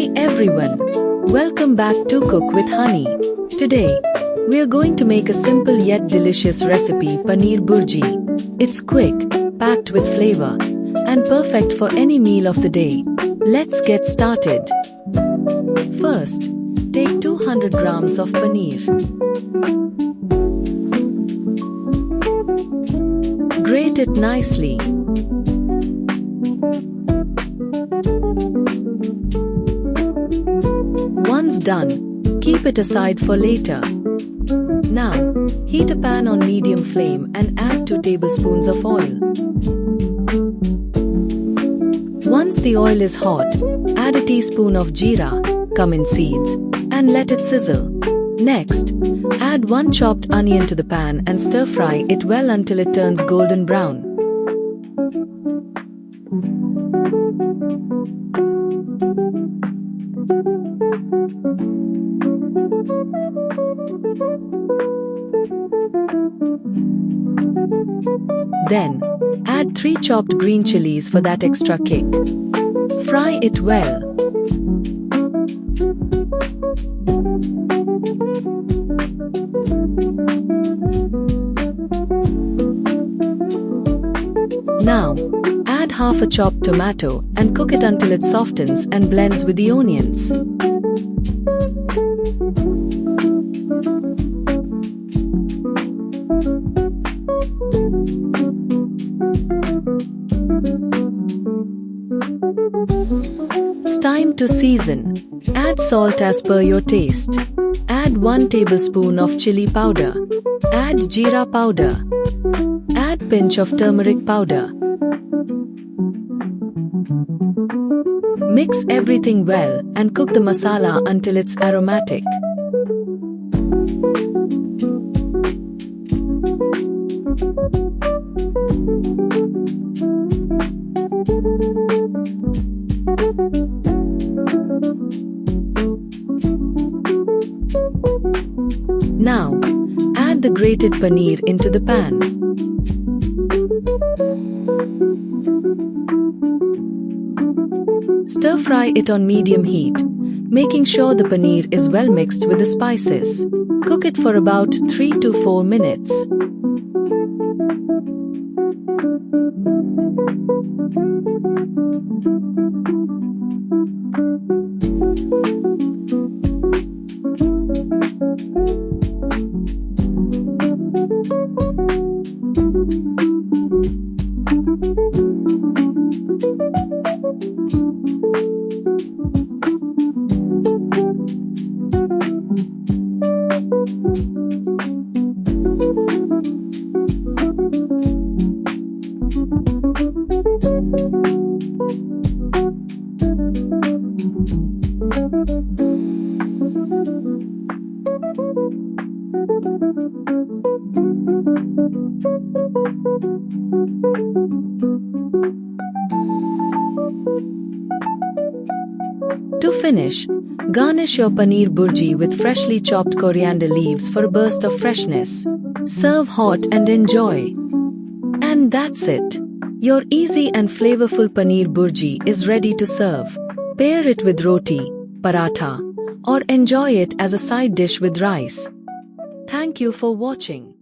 Hi everyone, welcome back to Cook with Honey. Today, we are going to make a simple yet delicious recipe, Paneer Bhurji. It's quick, packed with flavor, and perfect for any meal of the day. Let's get started. First, take 200 grams of paneer. Grate it nicely. Once done, keep it aside for later. Now, heat a pan on medium flame and add 2 tablespoons of oil. Once the oil is hot, add a teaspoon of jeera, cumin seeds, and let it sizzle. Next, add 1 chopped onion to the pan and stir-fry it well until it turns golden brown. Then, add 3 chopped green chilies for that extra kick. Fry it well. Now, add half a chopped tomato and cook it until it softens and blends with the onions. It's time to season. Add salt as per your taste. Add 1 tablespoon of chili powder. Add jeera powder. Add pinch of turmeric powder. Mix everything well and cook the masala until it's aromatic. Now, add the grated paneer into the pan. Stir-fry it on medium heat, making sure the paneer is well mixed with the spices. Cook it for about 3 to 4 minutes. To finish, garnish your Paneer Bhurji with freshly chopped coriander leaves for a burst of freshness. Serve hot and enjoy. And that's it. Your easy and flavorful Paneer Bhurji is ready to serve. Pair it with roti, paratha, or enjoy it as a side dish with rice. Thank you for watching.